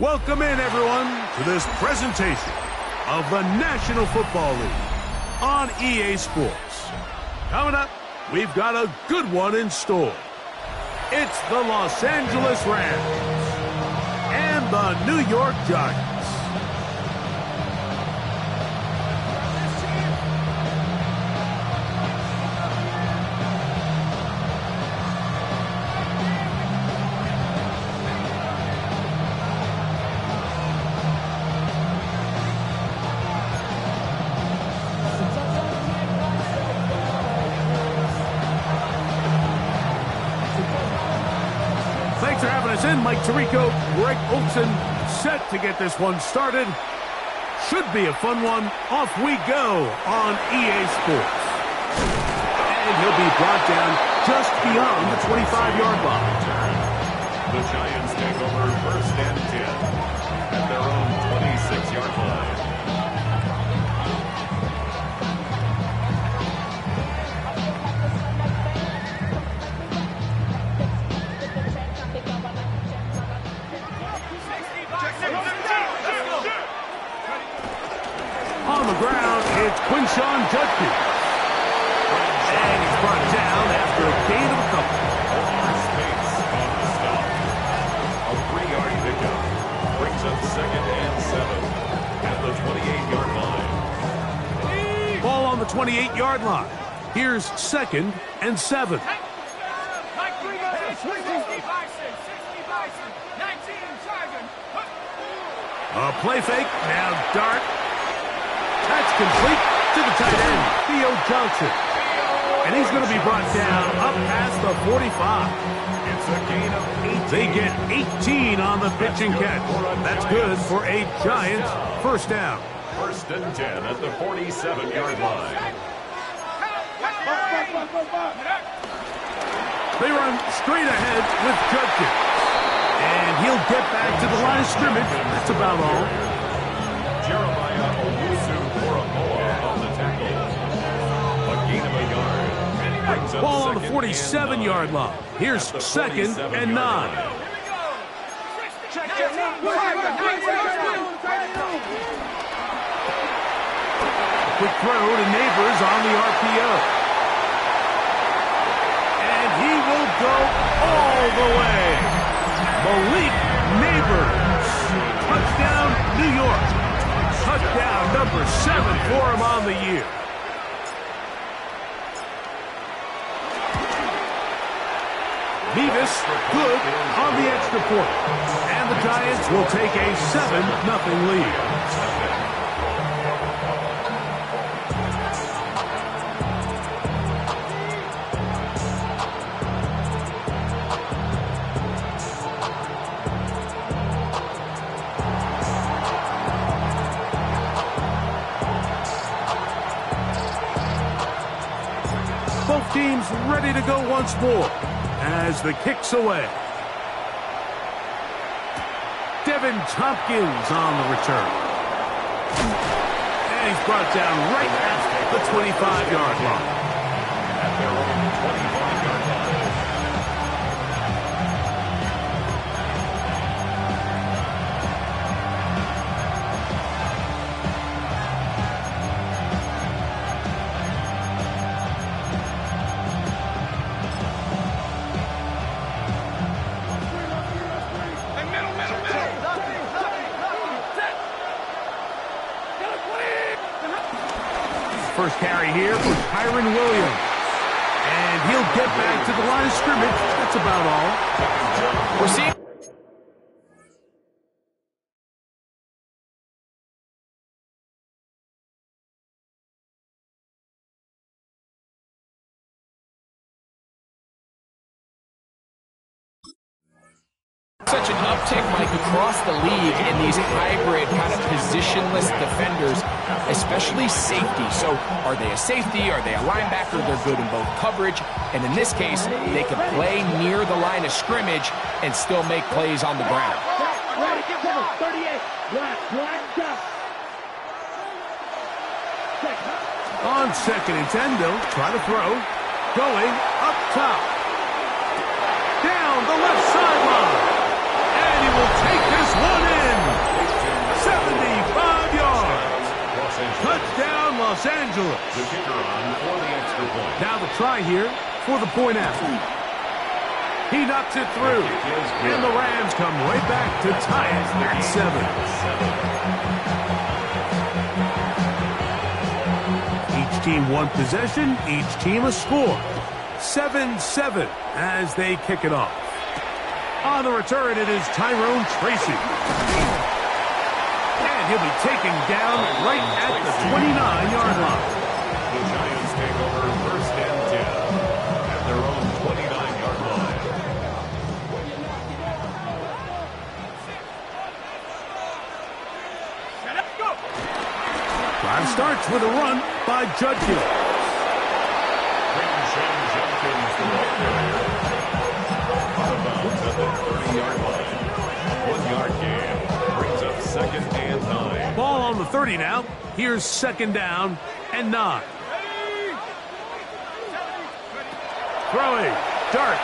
Welcome in, everyone, to this presentation of the National Football League on EA Sports. Coming up, we've got a good one in store. It's the Los Angeles Rams and the New York Giants. Thanks for having us in. Mike Tirico, Greg Olson, set to get this one started. Should be a fun one. Off we go on EA Sports. And he'll be brought down just beyond the 25-yard line. The Giants take over 1st and 10 at their own 26-yard line. On the ground, it's Quinshawn Judkins. And he's brought down after a gain of a couple. Space on the stop. A 3-yard pickup brings up 2nd and 7 at the 28-yard line. Ball on the 28-yard line. Here's 2nd and 7. A play fake, now dart. That's complete to the tight end, Theo Johnson. And he's going to be brought down up past the 45. It's a gain of 18. They get 18 on the pitch and catch. That's good for a Giants first down. 1st and 10 at the 47-yard line. They run straight ahead with Judkins. And he'll get back to the line of scrimmage. That's about all. Jeremiah Owusu-Koramoah on the tackle. A gain of a yard. Brings up Ball on the 2nd 47-yard line. Here's 2nd and 9. Quick throw to Neighbors on the RPO. And he will go all the way. Malik Neighbors. Touchdown, New York. Touchdown number 7 for him on the year. Beavis, good on the extra point. And the Giants will take a 7-0 lead. Both teams ready to go once more as the kick's away. Devin Tompkins on the return. And he's brought down right at the 25-yard line. At their own 25-yard first carry here for Kyron Williams. And he'll get back to the line of scrimmage. That's about all. We're seeing such an uptick, Mike, across the league in these hybrid kind of positionless defenders, especially safety. So are they a safety? Are they a linebacker? They're good in both coverage. And in this case, they can play near the line of scrimmage and still make plays on the ground. On 2nd and 10, they'll try to throw. Going up top. Down the left sideline. And he will take this one in. 75 yards. Touchdown, Los Angeles. The kicker on for the extra point. Now the try here for the point after. He knocks it through. And the Rams come right back to tie it at 7. Each team one possession, each team a score. 7-7 as they kick it off. On the return, it is Tyrone Tracy. And he'll be taken down right at the 29-yard line. The Giants take over 1st and 10 at their own 29-yard line. Drive starts with a run by Judkins. Out of bounds at the 30-yard line. 1-yard gain brings up 2nd and 9. Ball on the 30 now. Here's 2nd down and 9. Throwing. Dart.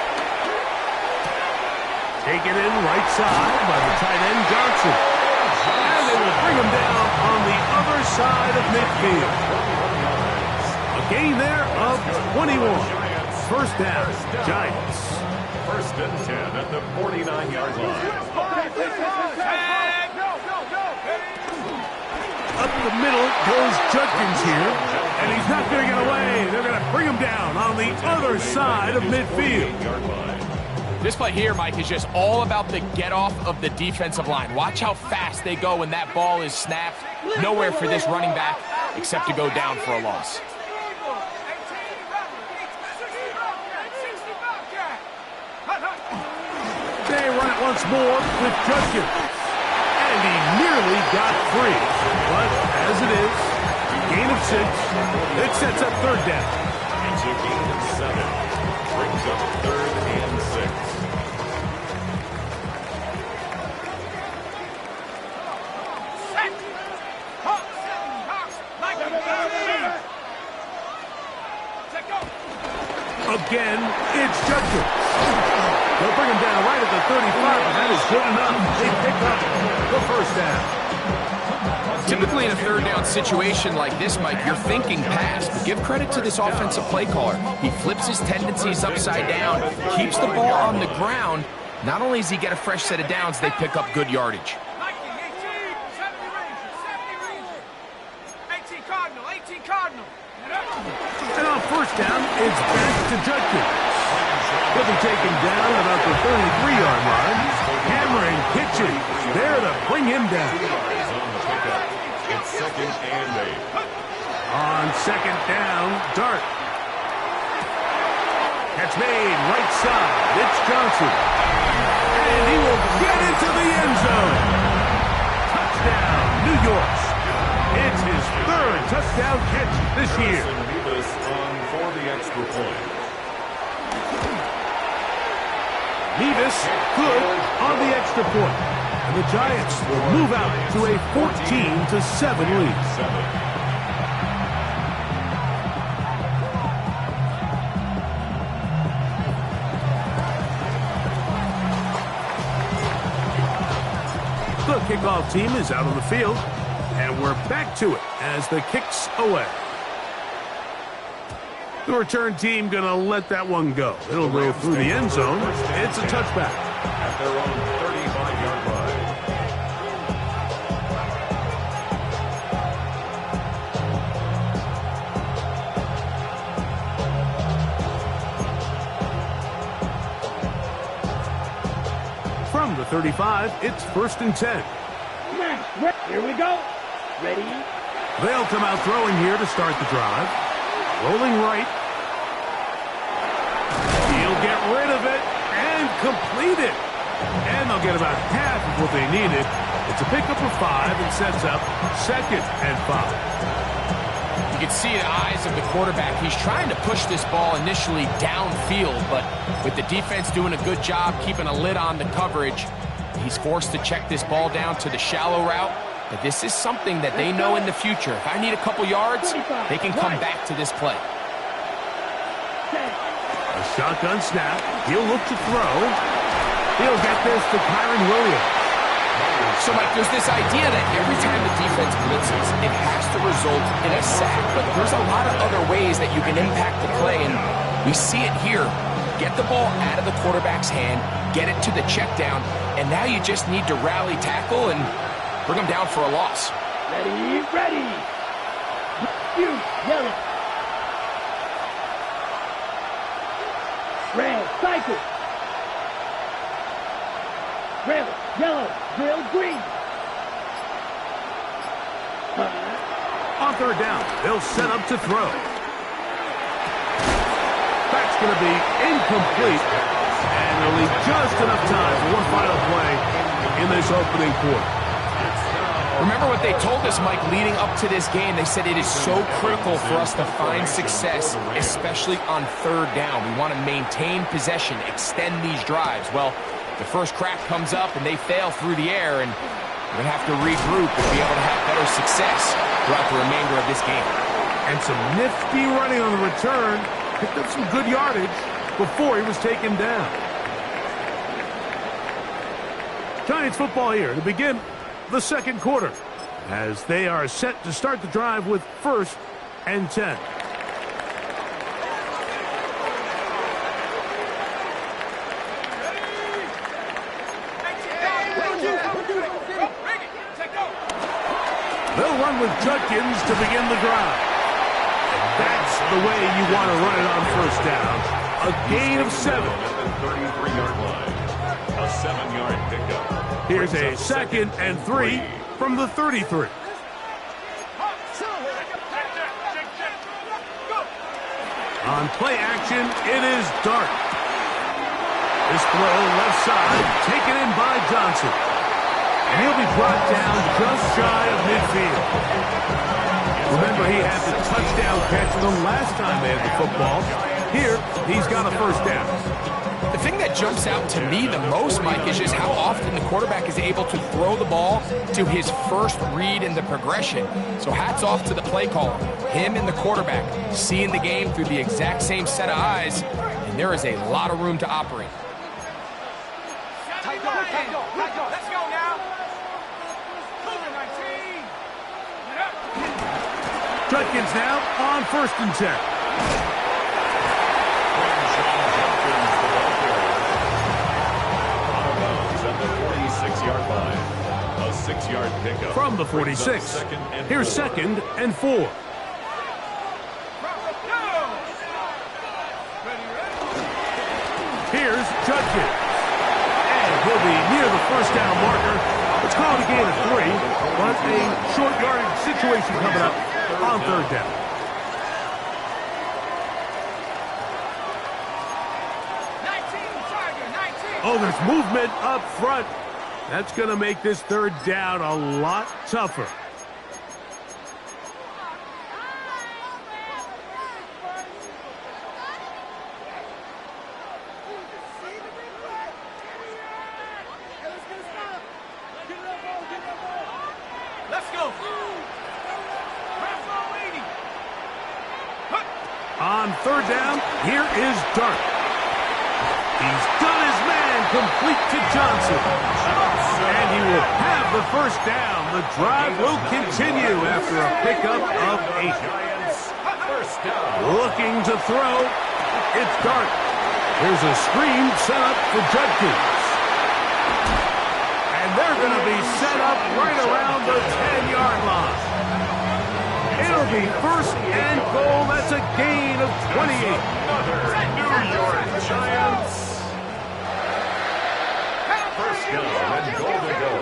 Taken in right side by the tight end Johnson. And they will bring him down on the other side of midfield. A gain there of 21. 1st down, Giants. 1st and 10 at the 49-yard line. Up the middle goes Judkins here, and he's not going to get away. They're going to bring him down on the other side of midfield. This play here, Mike, is just all about the get-off of the defensive line. Watch how fast they go when that ball is snapped. Nowhere for this running back except to go down for a loss. They run it once more with Judkins. And he nearly got free. But as it is, gain of 6. It sets up 3rd down. It's a gain of 7. Brings up 3rd and 6. Again, it's Judkins. They'll bring him down right at the 35, and that is good enough. They pick up the 1st down. Typically in a 3rd down situation like this, Mike, you're thinking pass, but give credit to this offensive play caller. He flips his tendencies upside down, keeps the ball on the ground. Not only does he get a fresh set of downs, they pick up good yardage. And on 1st down, it's back to Judkins. He'll be taken down about the 33-yard line. Hammering pitches there to bring him down. It's 2nd and 8. On 2nd down, Dart. Catch made, right side. It's Johnson. And he will get into the end zone. Touchdown, New York. It's his 3rd touchdown catch this year. On for the extra point. Nevis good on the extra point. And the Giants will move out to a 14-7 lead. 7. The kickoff team is out on the field, and we're back to it as the kick's away. The return team going to let that one go. It'll go through the end zone. It's a touchback. At their own 35-yard line. From the 35, it's 1st and 10. Here we go. Ready? They'll come out throwing here to start the drive. Rolling right. He'll get rid of it and complete it. And they'll get about half of what they needed. It's a pickup of 5 and sets up 2nd and 5. You can see the eyes of the quarterback. He's trying to push this ball initially downfield, but with the defense doing a good job keeping a lid on the coverage, he's forced to check this ball down to the shallow route. But this is something that they know in the future. If I need a couple yards, they can come back to this play. A shotgun snap. He'll look to throw. He'll get this to Kyron Williams. So, Mike, there's this idea that every time the defense blitzes, it has to result in a sack. But there's a lot of other ways that you can impact the play, and we see it here. Get the ball out of the quarterback's hand, get it to the check down, and now you just need to rally tackle and bring them down for a loss. Ready, ready. You, yellow. Red, cycle. Red, yellow, drill, green. On 3rd down, they'll set up to throw. That's going to be incomplete. And they'll leave just enough time for one final play in this opening quarter. Remember what they told us, Mike, leading up to this game. They said it is so critical for us to find success, especially on 3rd down. We want to maintain possession, extend these drives. Well, the first crack comes up and they fail through the air, and we're going to have to regroup and be able to have better success throughout the remainder of this game. And some nifty running on the return. Picked up some good yardage before he was taken down. Giants football here to begin the 2nd quarter as they are set to start the drive with 1st and 10. They'll run with Judkins to begin the drive. And that's the way you want to run it on 1st down. A gain of 7. At the 33-yard line. A 7-yard pickup. Here's a 2nd and 3 from the 33. On play action, it is Dart. This throw left side, taken in by Johnson. And he'll be brought down just shy of midfield. Remember, he had the touchdown catch the last time they had the football. Here, he's got a 1st down. The thing that jumps out to me the most, Mike, is just how often the quarterback is able to throw the ball to his first read in the progression. So hats off to the play caller. Him and the quarterback seeing the game through the exact same set of eyes, and there is a lot of room to operate. Let's go now. Judkins now on 1st and 10. A 6-yard pickup. From the 46, here's 2nd and 4. Here's Judkins. And he'll be near the 1st down marker. It's called a gain of 3, but a short yardage situation coming up on 3rd down. Oh, there's movement up front. That's going to make this 3rd down a lot tougher. Let's go. On 3rd down, here is Dart. He's done his man, complete to Johnson. And he will have the 1st down. The drive will continue after a pickup of 8. Looking to throw. It's Dart. Here's a screen set up for Judkins. And they're going to be set up right around the 10-yard line. It'll be 1st and goal. That's a gain of 28. New York Giants. 1st down. and goal to go.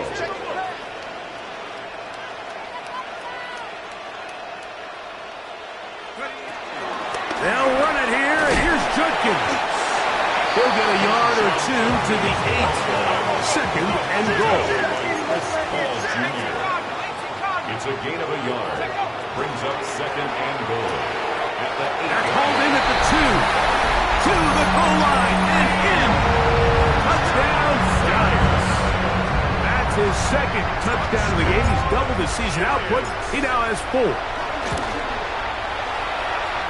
They'll run it here, and here's Judkins. He'll get a yard or two to the 8. Second and goal. It's a gain of a yard. Brings up second and goal. At the 8. They're called in at the 2. To the goal line and in. Touchdown, Giants. That's his second touchdown of the game. He's doubled his season output. He now has 4.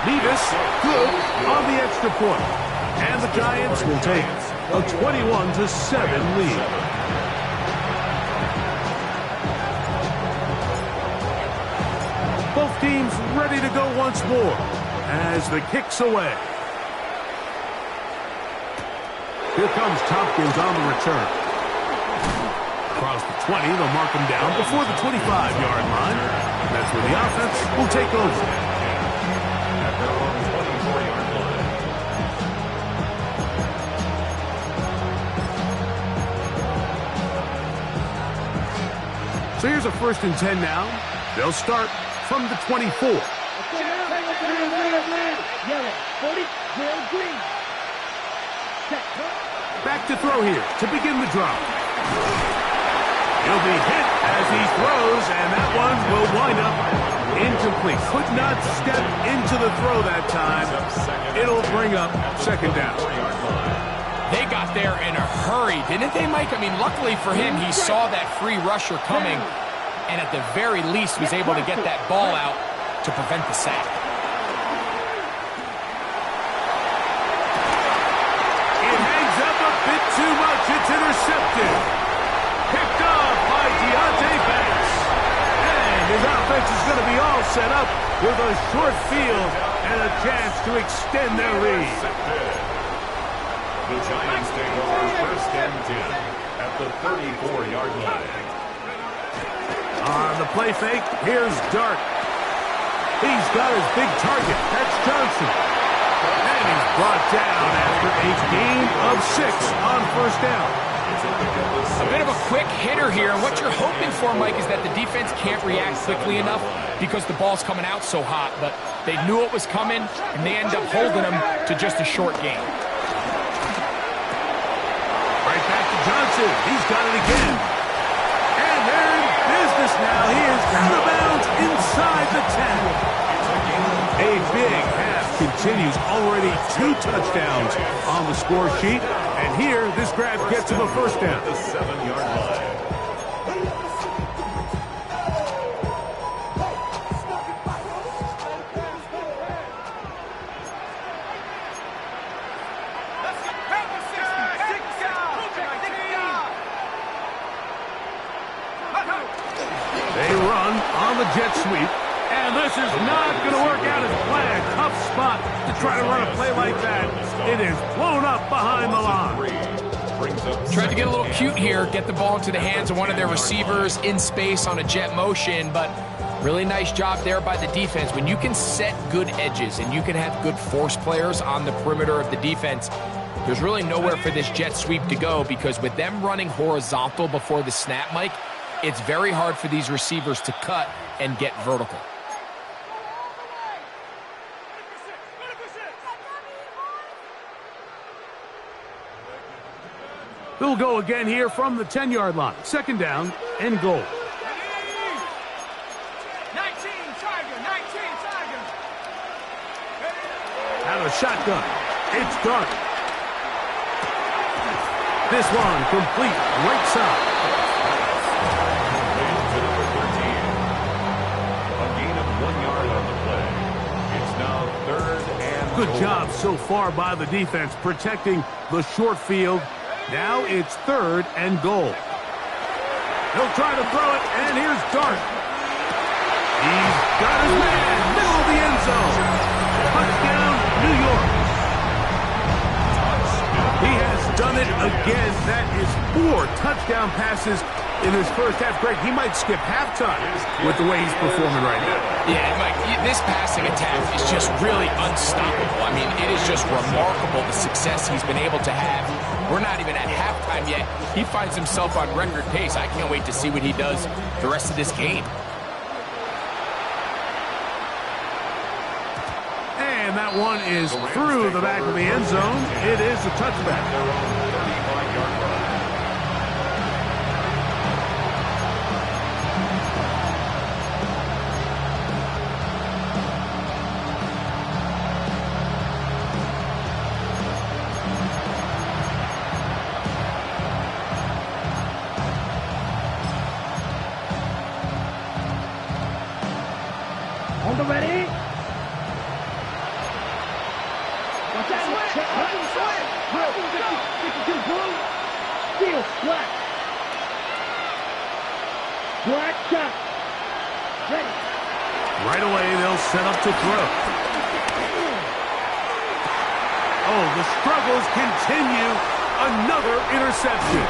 Nevis, good on the extra point. And the Giants will take a 21-7 lead. Both teams ready to go once more as the kick's away. Here comes Tompkins on the return. Across the 20, they'll mark him down before the 25-yard line. That's where the offense will take over. At their own 24-yard line. So here's a 1st and 10 now. They'll start from the 24. Yellow, 40, Drill green. Back to throw here to begin the drop. He'll be hit as he throws, and that one will wind up incomplete. Could not step into the throw that time. It'll bring up second down. They got there in a hurry, didn't they, Mike? I mean, luckily for him, he saw that free rusher coming, and at the very least was able to get that ball out to prevent the sack. It hangs up a bit too much. It's intercepted. Picked off by Deontay Banks. And his offense is going to be all set up with a short field and a chance to extend their lead. The Giants take over 1st and 10 at the 34-yard line. On the play fake, here's Dart. He's got his big target. That's Johnson. And he's brought down after a gain of 6 on 1st down. A bit of a quick hitter here, and what you're hoping for, Mike, is that the defense can't react quickly enough because the ball's coming out so hot. But they knew it was coming, and they end up holding them to just a short gain. Right back to Johnson. He's got it again. And they're in business now. He is out of bounds inside the 10. A big half continues. Already 2 touchdowns on the score sheet. And here, this grab gets him a 1st down. The 7-yard line. They run on the jet sweep. And this is not going to work out as planned. Tough spot to try to run a play like that. It is blown up behind the line. Tried to get a little cute here, get the ball into the hands of one of their receivers in space on a jet motion, but really nice job there by the defense. When you can set good edges and you can have good force players on the perimeter of the defense, there's really nowhere for this jet sweep to go, because with them running horizontal before the snap, Mike, it's very hard for these receivers to cut and get vertical. They'll go again here from the 10-yard line. 2nd down and goal. 19, Tiger, 19, Tiger. Out of the shotgun. It's Dart. This one complete right side. To number 13. A gain of 1 yard on the play. It's now 3rd and Good goal. job so far by the defense protecting the short field. Now it's 3rd and goal. He'll try to throw it, and here's Dart. He's got his man, middle of the end zone. Touchdown, New York. He has done it again. That is 4 touchdown passes in his first half. Greg, he might skip halftime with the way he's performing right now. Yeah, Mike, this passing attack is just really unstoppable. I mean, it is just remarkable the success he's been able to have. We're not even at halftime yet. He finds himself on record pace. I can't wait to see what he does the rest of this game. And that one is through the back of the end zone. It is a touchback. Their own 35-yard line. On the ready. Watch out. Check. Blue. 52 blue. Steel. Black. Black shot. Ready. Right away, they'll set up to throw. Oh, the struggles continue. Another interception.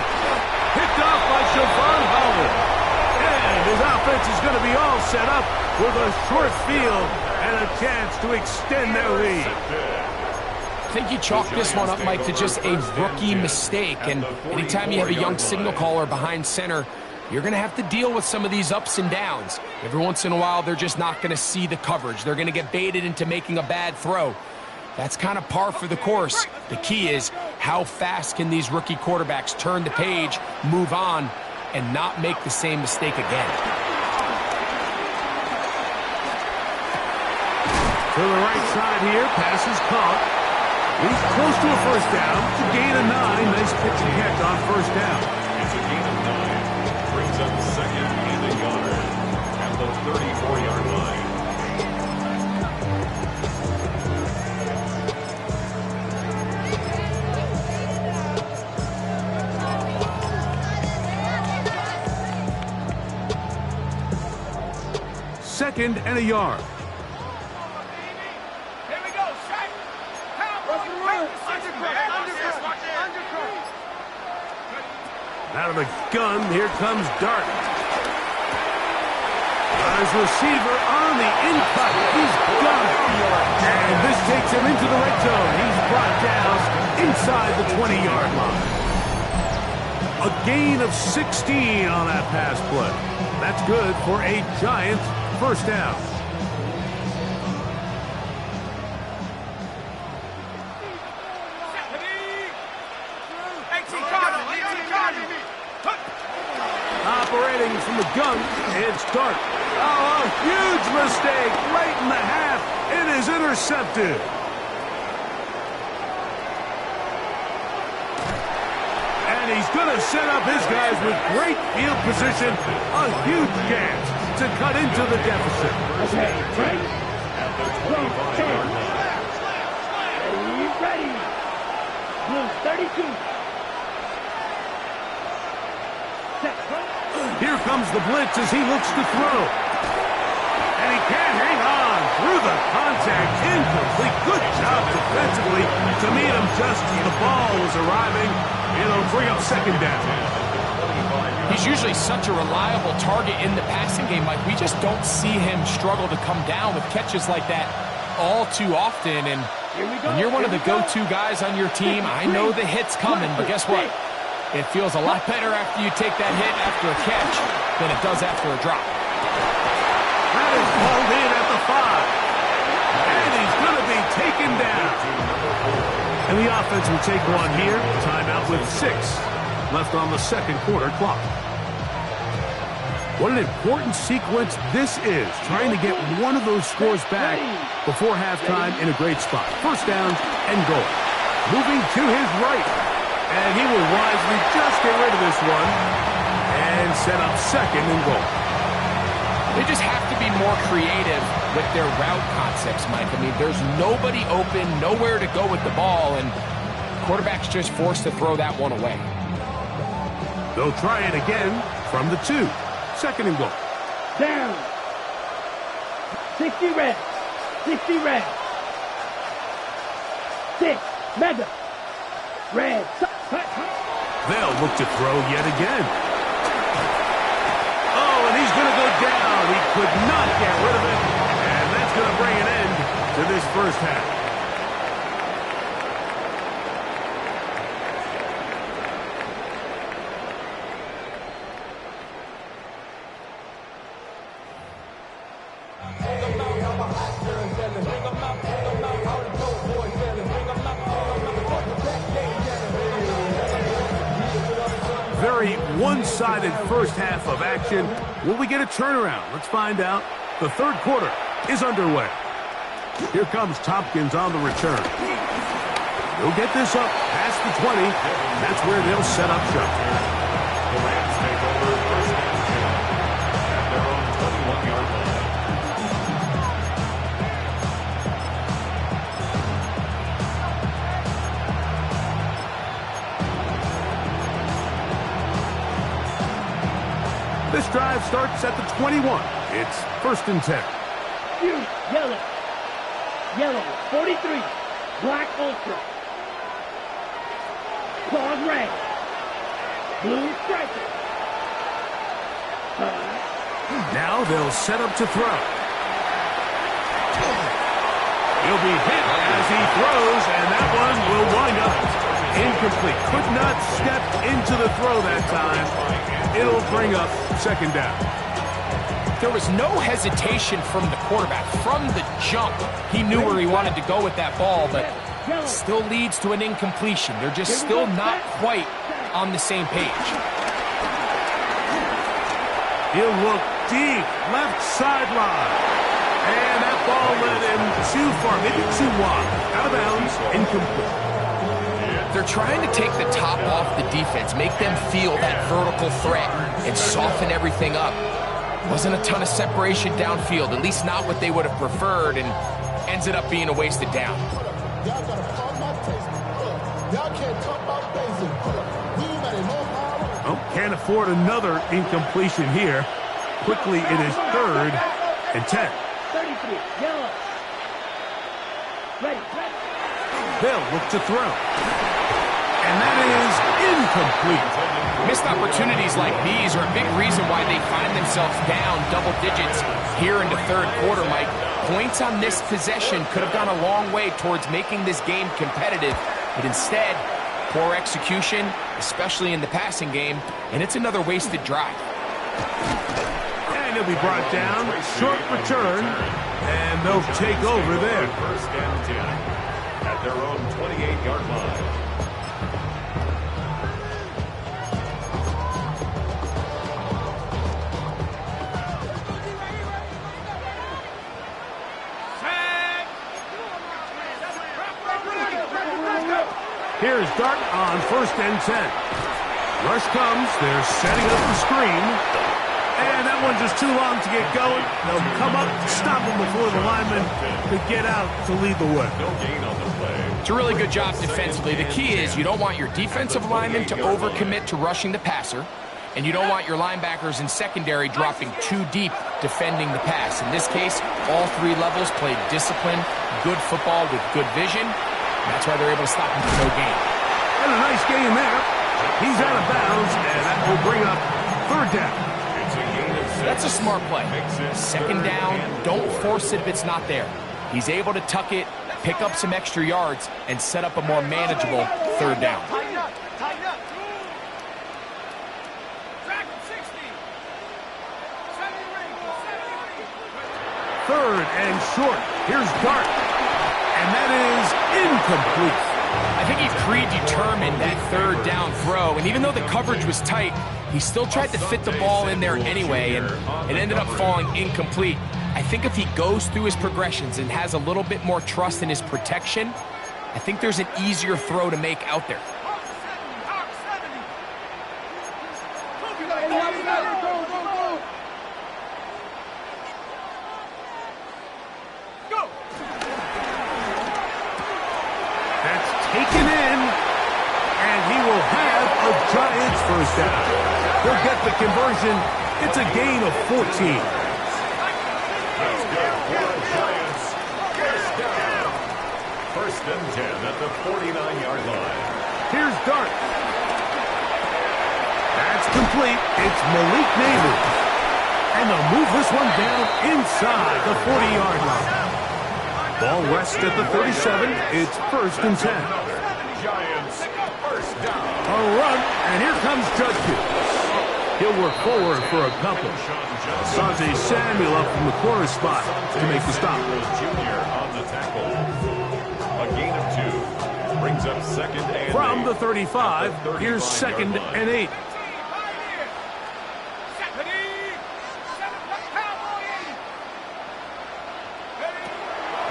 Picked off by Siobhan Howell. And his offense is going to be all set up with a short field and a chance to extend their lead. I think you chalk this one up, Mike, to just a rookie mistake. And anytime you have a young signal caller behind center, you're going to have to deal with some of these ups and downs. Every once in a while, they're just not going to see the coverage. They're going to get baited into making a bad throw. That's kind of par for the course. The key is how fast can these rookie quarterbacks turn the page, move on, and not make the same mistake again. To the right side here, pass is caught. He's close to a first down. It's a gain of 9. Nice pitch and catch on first down. It's a gain of 9. Brings up second and a yard at the 34-yard line. Second and a yard. Here we go, shot. Out of the gun, here comes Dart. His receiver on the in-cut. He's got it. And this takes him into the red zone. He's brought down inside the 20-yard line. A gain of 16 on that pass play. That's good for a Giants first down. Operating from the gun, it's Dart. Oh, a huge mistake late in the half. It is intercepted. And he's going to set up his guys with great field position. A huge chance to cut into the deficit. Okay, right. At the 25-yard line. Ready. Blue 32. Here comes the blitz as he looks to throw. And he can't hang on through the contact. Incomplete. Good job defensively to meet him just as the ball was arriving. It'll bring up second down. He's usually such a reliable target in the passing game, Mike. We just don't see him struggle to come down with catches like that all too often. And when you're one of the go-to guys on your team, I know the hit's coming, but guess what? It feels a lot better after you take that hit after a catch than it does after a drop. That is pulled in at the 5. And he's going to be taken down. And the offense will take one here. Timeout with 6 left on the second quarter clock. What an important sequence this is. Trying to get one of those scores back before halftime in a great spot. First down and goal. Moving to his right. And he will wisely just get rid of this one and set up second and goal. They just have to be more creative with their route concepts, Mike. I mean, there's nobody open, nowhere to go with the ball, and quarterback's just forced to throw that one away. They'll try it again from the 2. Second and goal. Down. 60 red. 60 red. 6. Mega. Red. They'll look to throw yet again. Oh, and he's going to go down. He could not get rid of it. And that's going to bring an end to this first half. Very one-sided first half of action. Will we get a turnaround? Let's find out. The third quarter is underway. Here comes Tompkins on the return. He'll get this up past the 20. That's where they'll set up shop. The Rams take over first and 10 at their own 21-yard line. This drive starts at the 21. It's first and 10. Hughes, yellow. Yellow, 43. Black ultra. Claws red. Blue striker. Now they'll set up to throw. He'll be hit as he throws, and that one will wind up incomplete. Could not step into the throw that time. It'll bring up second down. There was no hesitation from the quarterback. From the jump, he knew where he wanted to go with that ball, but still leads to an incompletion. They're just still not quite on the same page. He'll look deep, left sideline. And that ball led him too far, maybe too wide. Out of bounds, incomplete. They're trying to take the top off the defense, make them feel that vertical threat, and soften everything up. Wasn't a ton of separation downfield, at least not what they would have preferred, and ended up being a wasted down. Oh, can't afford another incompletion here. Quickly, it is third and 10. 33, yellow. Ready. They'll look to throw. And that is incomplete. Missed opportunities like these are a big reason why they find themselves down double digits here in the third quarter, Mike. Points on this possession could have gone a long way towards making this game competitive, but instead, poor execution, especially in the passing game, and it's another wasted drive. And he'll be brought down. Short return, and they'll take over there. First and 10 at their own 28-yard line. Here's Dart on first and 10. Rush comes. They're setting up the screen. And that one's just too long to get going. They'll come up, stop him before the lineman could get out to lead the way. No gain on the play. It's a really good job defensively. The key is you don't want your defensive linemen to overcommit to rushing the passer, and you don't want your linebackers in secondary dropping too deep defending the pass. In this case, all three levels played disciplined, good football with good vision. That's why they're able to stop him for no gain. And a nice gain there. He's out of bounds, and that will bring up third down. It's a gain of 6. That's a smart play. Second down, don't force it if it's not there. He's able to tuck it, pick up some extra yards, and set up a more manageable third down. Tighten up. Tighten up. Track him, 60. 70 ring. 70 ring. Third and short. Here's Dart. And that is incomplete. I think he predetermined that third down throw, and even though the coverage was tight, he still tried to fit the ball in there anyway, and it ended up falling incomplete. I think if he goes through his progressions and has a little bit more trust in his protection, I think there's an easier throw to make out there. Hawk 70. Go. That's taken in, and he will have a Giants first down. He'll get the conversion. It's a gain of 14. That's good for the Giants. First down. First and 10 at the 49-yard line. Here's Dart. That's complete. It's Malik Neighbors. And they'll move this one down inside the 40-yard line. Ball rests at the 37. It's first and 10. Giants first down. A run, and here comes Judkins. He'll work forward for a couple. Asante Samuel up from the corner spot to make the stop. Junior on tackle. A gain of 2 brings up second and From 8. the 35, here's second and 8.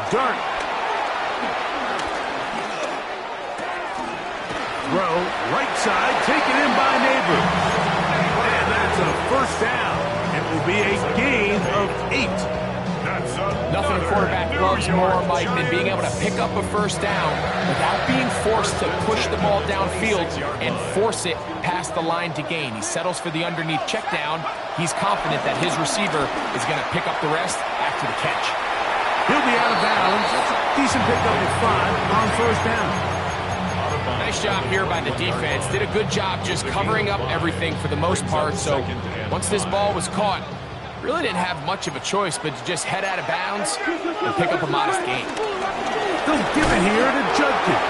Dart. Throw, right side, taken in by Neighbors. And that's a first down. It will be a gain of 8. Nothing a quarterback loves more, Mike, than being able to pick up a first down without being forced to push the ball downfield and force it past the line to gain. He settles for the underneath check down. He's confident that his receiver is going to pick up the rest after the catch. He'll be out of bounds. Decent pickup at 5 on first down. Nice job here by the defense. Did a good job just covering up everything for the most part. So once this ball was caught, really didn't have much of a choice but to just head out of bounds and pick up a modest gain. They'll give it here to Judkins.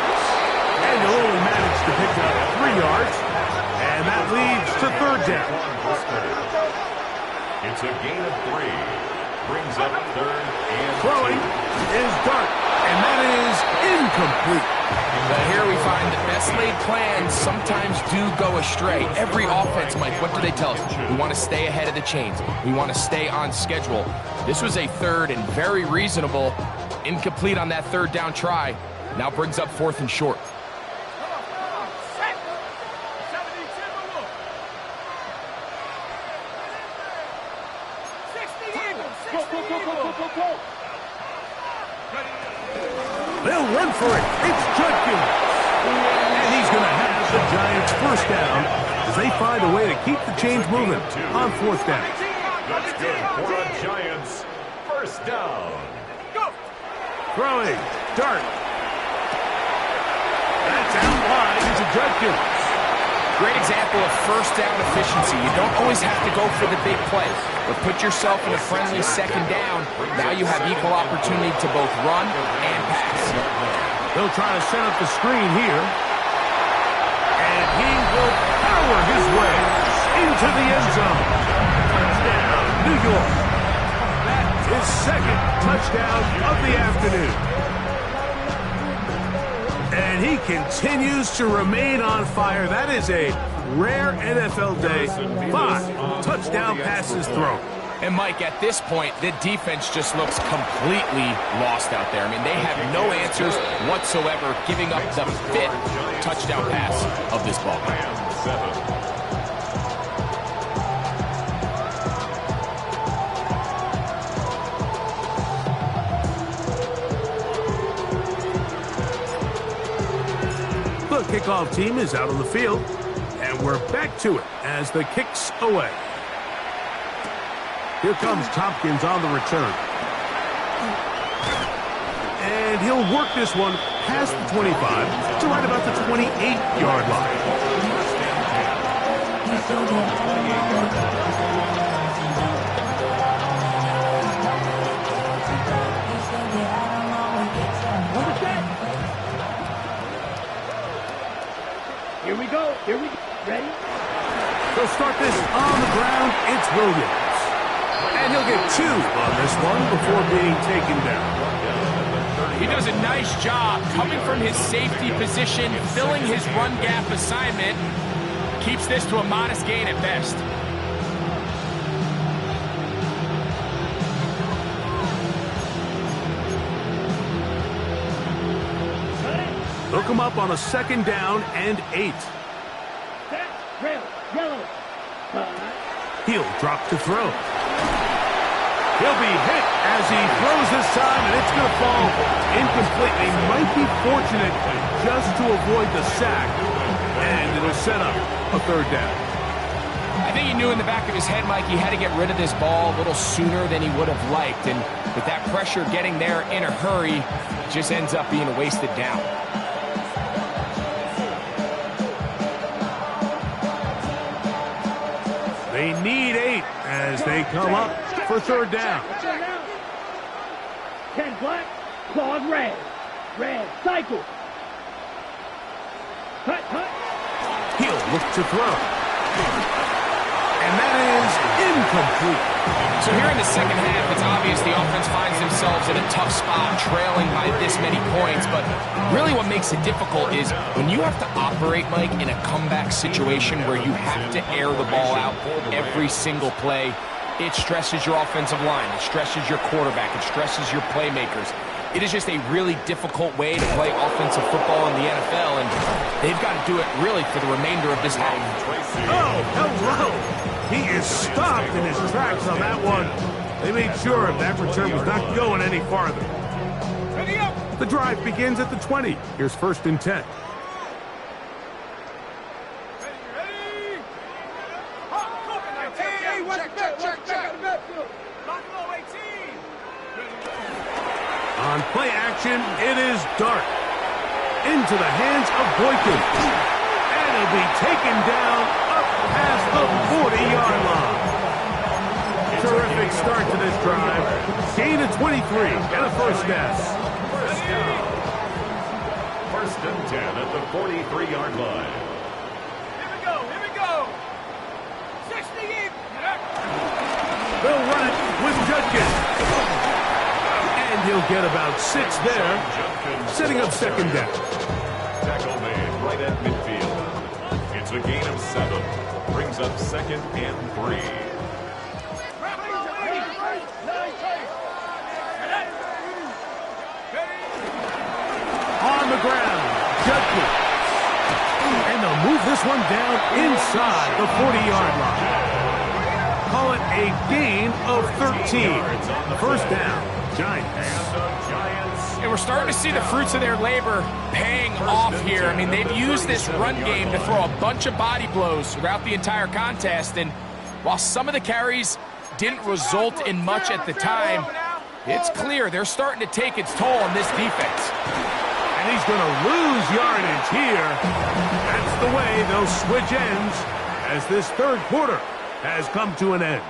And he'll only manage to pick up 3 yards. And that leads to third down. It's a gain of 3. Brings up third and Throwing is Dart. And that is incomplete. But here we find that best laid plans sometimes do go astray. Every offense, Mike, what do they tell us? We want to stay ahead of the chains. We want to stay on schedule. This was a third and very reasonable. Incomplete on that third down try. Now brings up fourth and short. They'll run for it. It's Judkins. And he's going to have the Giants first down as they find a way to keep the chains moving on fourth down. that's good for a Giants first down. Throwing. Dart. That's out wide into Judkins. Great example of first down efficiency. You don't always have to go for the big play, but put yourself in a friendly second down. Now you have equal opportunity to both run and pass. They'll try to set up the screen here. And he will power his way into the end zone. Touchdown, New York. That is second touchdown of the afternoon. And he continues to remain on fire. That is a rare NFL day. 5 touchdown passes thrown. And, Mike, at this point, the defense just looks completely lost out there. I mean, they have no answers whatsoever, giving up the 5th touchdown pass of this ball. The kickoff team is out on the field, and we're back to it as the kick's away. Here comes Tompkins on the return. And he'll work this one past the 25 to right about the 28-yard line. Here we go. Here we go. Ready? They'll start this on the ground. It's Williams. And he'll get 2 on this one before being taken down. He does a nice job coming from his safety position, filling his run gap assignment. Keeps this to a modest gain at best. They'll come up on a second down and 8. Set. Red. Yellow. He'll drop to throw. He'll be hit as he throws this time, and it's going to fall incomplete. He might be fortunate just to avoid the sack, and it'll set up a third down. I think he knew in the back of his head, Mike, he had to get rid of this ball a little sooner than he would have liked. And with that pressure getting there in a hurry, it just ends up being a wasted down. They need 8 as they come up for third down. 10 black, claws red. Red, cycle. Cut. He'll look to throw. And that is incomplete. So here in the second half, it's obvious the offense finds themselves in a tough spot, trailing by this many points. But really what makes it difficult is when you have to operate, Mike, in a comeback situation where you have to air the ball out every single play, it stresses your offensive line, it stresses your quarterback, it stresses your playmakers. It is just a really difficult way to play offensive football in the NFL, and they've got to do it really for the remainder of this half. Oh, hello! He is stopped in his tracks on that one. They made sure that return was not going any farther. The drive begins at the 20. Here's 1st and 10. On play action, it is Dart. Into the hands of Boykin. And he'll be taken down up past the 40-yard line. Terrific start to this drive. Gain of 23 and a first down. First and 10 at the 43-yard line. Here we go. 60 in. They'll run it with Judkins. And he'll get about 6 there, setting up 2nd down. Tackle made right at midfield. It's a gain of 7. Brings up 2nd and 3. On the ground, Judkins. And they'll move this one down inside the 40-yard line. Call it a gain of 13. First down, Giants. And we're starting to see the fruits of their labor paying off here. I mean, they've used this run game to throw a bunch of body blows throughout the entire contest. And while some of the carries didn't result in much at the time, it's clear they're starting to take its toll on this defense. And he's going to lose yardage here. That's the way they'll switch ends as this 3rd quarter has come to an end.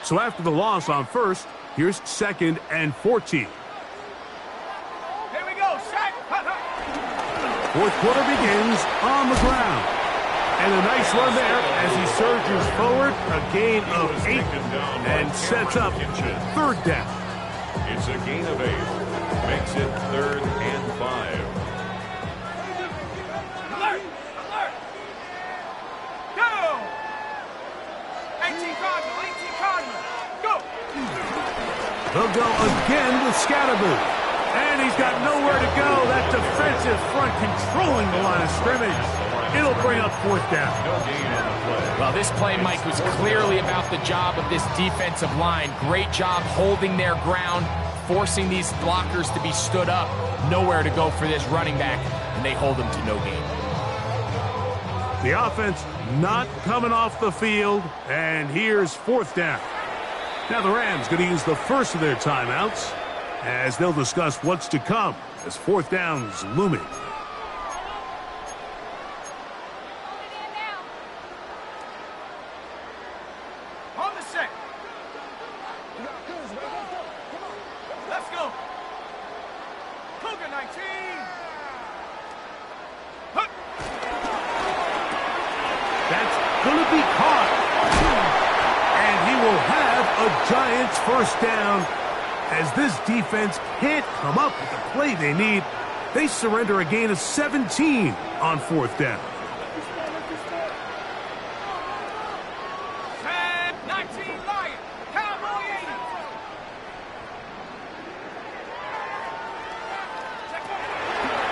So after the loss on 1st, here's 2nd and 14. Here we go, sack. 4th quarter begins on the ground. And a nice run there as he surges forward, a gain of 8, and sets up 3rd down. It's a gain of 8. Makes it 3rd and 5. Alert! Go! 18 Cardinal. Go! They'll go again with Scatterboo. And he's got nowhere to go. That defensive front controlling the line of scrimmage. It'll bring up 4th down. No gain on the play. Well, this play, Mike, was clearly about the job of this defensive line. Great job holding their ground, forcing these blockers to be stood up. Nowhere to go for this running back, and they hold him to no gain. The offense not coming off the field, and here's 4th down. Now the Rams going to use the first of their timeouts as they'll discuss what's to come as 4th down's looming. On the set. Let's go. Cougar 19. That's going to be caught. And he will have a Giants 1st down as this defense can't come up with the play they need. They surrender a gain of 17 on 4th down. 19 Lion. Cowboy 80.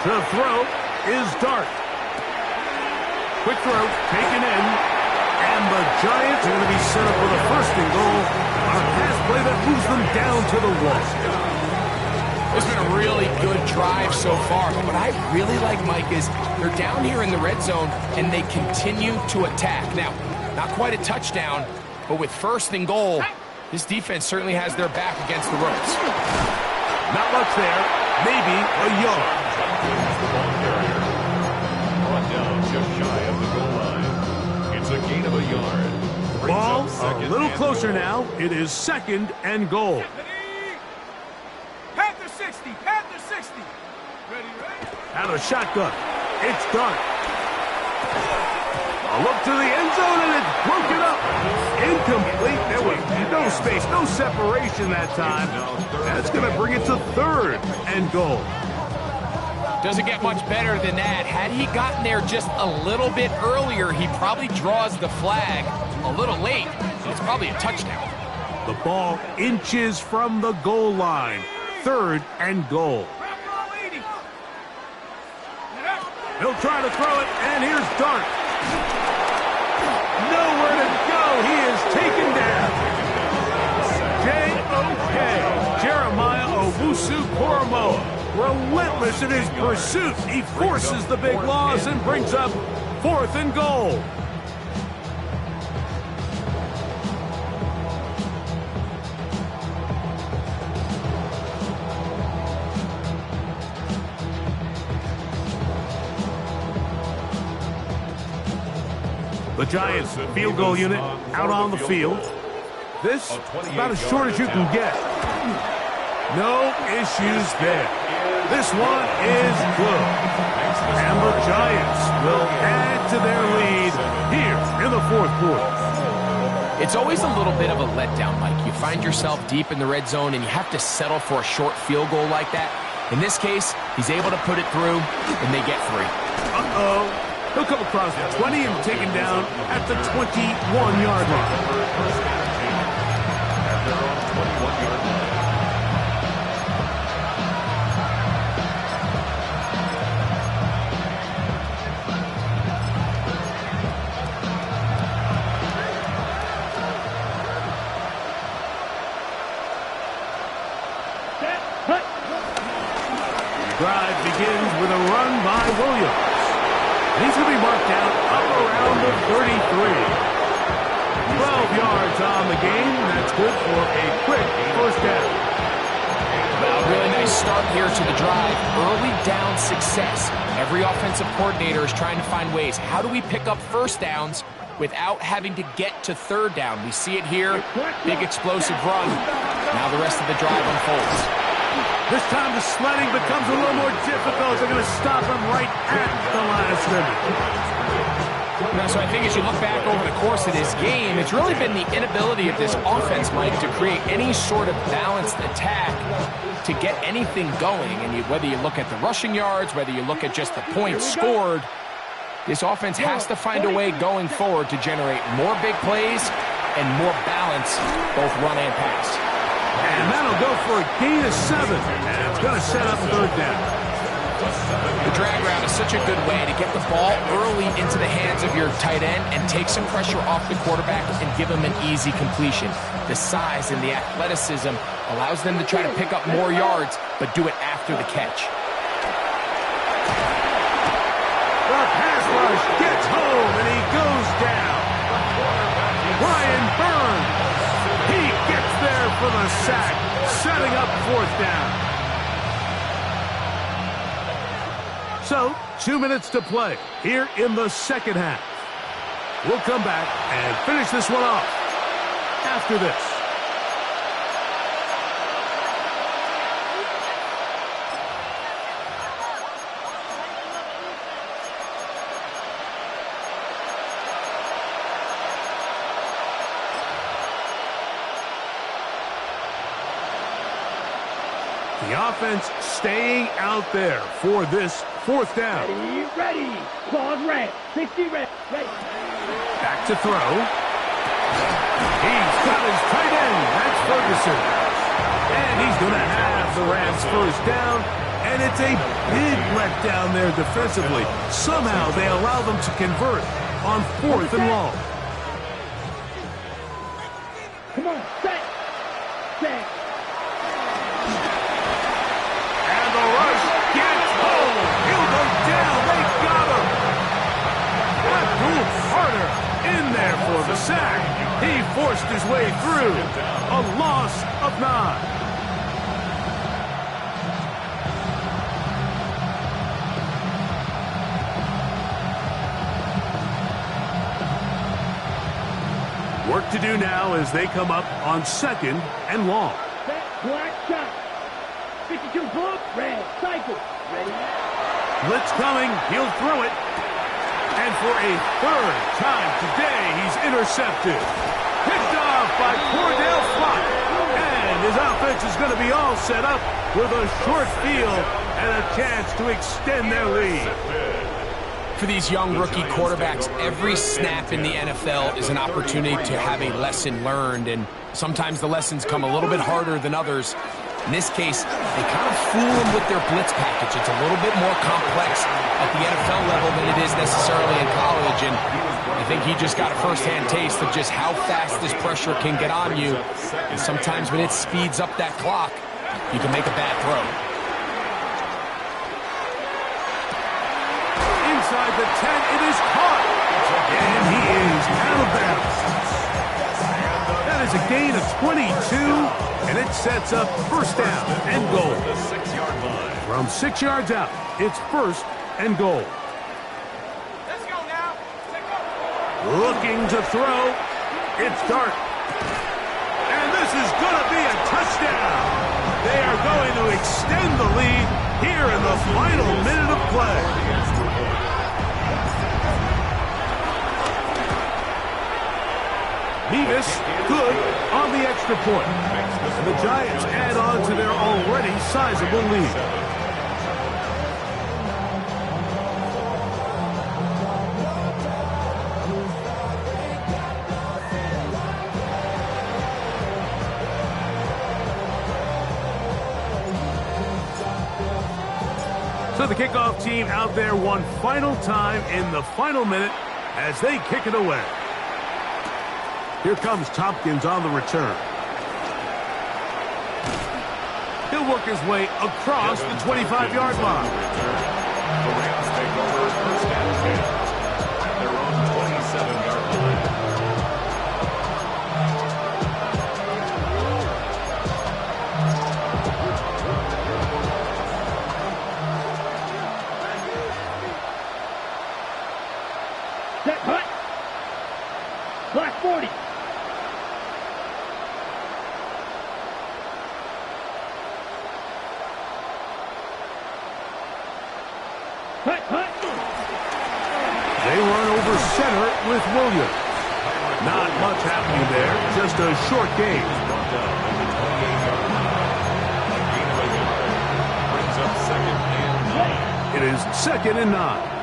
To throw is Dart. Quick throw, taken in. And the Giants are going to be set up with a 1st and goal on a pass play that moves them down to the wall. It's been a really good drive so far. But what I really like, Mike, is they're down here in the red zone, and they continue to attack. Now, not quite a touchdown, but with 1st and goal, This defense certainly has their back against the ropes. Not much there. Maybe a yard. The ball carrier. Brought down just shy of the goal line. It's a gain of a yard. Brings Ball up second a little and closer goal. now. It is 2nd and goal. Panther 60, Panther 60. Ready, ready? Out of shotgun. It's done. A look to the end zone, and it's broken up. Incomplete. There was no space, no separation that time. That's going to bring it to 3rd and goal. Doesn't get much better than that. Had he gotten there just a little bit earlier, he probably draws the flag a little late. It's probably a touchdown. The ball inches from the goal line. 3rd and goal. He'll try to throw it, and here's Dart. Nowhere to go. He is taken down. J.O.K. Jeremiah Owusu-Koramoah. Relentless in his pursuit. He forces the big loss and brings up 4th and goal. The Giants field goal unit out on the field. This is about as short as you can get. No issues there. This one is good. And the Giants will add to their lead here in the 4th quarter. It's always a little bit of a letdown, Mike. You find yourself deep in the red zone, and you have to settle for a short field goal like that. In this case, he's able to put it through, and they get 3. Uh-oh. He'll come across the 20 and taken down at the 21-yard line. The drive begins with a run by Williams. He's going to be marked out up around the 33. 12 yards on the game. That's good for a quick 1st down. Well, really nice start here to the drive. Early down success. Every offensive coordinator is trying to find ways. How do we pick up 1st downs without having to get to 3rd down? We see it here. Big explosive run. Now the rest of the drive unfolds. This time the sledding becomes a little more difficult. They're going to stop him right at the line of scrimmage. So I think as you look back over the course of this game, it's really been the inability of this offense, Mike, to create any sort of balanced attack to get anything going. And whether you look at the rushing yards, whether you look at just the points scored, this offense has to find a way going forward to generate more big plays and more balance, both run and pass. And that'll go for a gain of 7. And it's going to set up 3rd down. The drag route is such a good way to get the ball early into the hands of your tight end and take some pressure off the quarterback and give him an easy completion. The size and the athleticism allows them to try to pick up more yards, but do it after the catch. The pass rush gets home, and he goes down. Brian Burns. He gets there for the sack, setting up 4th down. So, 2 minutes to play here in the 2nd half. We'll come back and finish this one off after this. The offense staying out there for this 4th down. Ready. Claude red. 60 red. Ready. Back to throw. He's got his tight end. That's Ferguson. And he's going to have the Rams 1st down. And it's a big letdown there defensively. Somehow they allow them to convert on 4th and long. Come on. Set. Set. And the rush gets home. He'll go down. They got him. Abdul Carter in there for the sack. He forced his way through. a loss of 9. Work to do now as they come up on 2nd and long. Set, black shot. 52 blue, red, cycle. Ready? Blitz coming, he'll throw it. And for a 3rd time today, he's intercepted. Picked off by Cordell Flott. And his offense is going to be all set up with a short field and a chance to extend their lead. For these young rookie quarterbacks, every snap in the NFL is an opportunity to have a lesson learned, and sometimes the lessons come a little bit harder than others. In this case, they kind of fool them with their blitz package. It's a little bit more complex at the NFL level than it is necessarily in college, and I think he just got a first-hand taste of just how fast this pressure can get on you, and sometimes when it speeds up that clock, you can make a bad throw. Inside the 10, it is caught. And he is out of bounds. That is a gain of 22, and it sets up 1st down and goal. From 6 yards out, it's 1st and goal. Let's go now. Looking to throw. It's Dart. And this is going to be a touchdown. They are going to extend the lead here in the final minute of play. Mevis, good on the extra point. And the Giants add on to their already sizable lead. So the kickoff team out there one final time in the final minute as they kick it away. Here comes Tompkins on the return. He'll work his way across the 25-yard line. The Rams take over 1st and 10 at their own 27-yard line. Set, cut. Black 40. Cut, cut. They run over center with Williams. Not much happening there, just a short game. Brought down at the 28-yard line. Gain of a yard. Brings up 2nd and 9. It is 2nd and 9.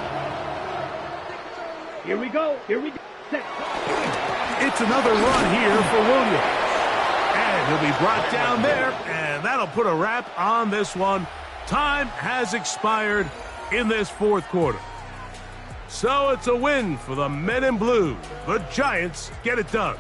Here we go. Here we go. Set. It's another run here for Williams. And he'll be brought down there, and that'll put a wrap on this one. Time has expired in this 4th quarter. So it's a win for the men in blue. The Giants get it done.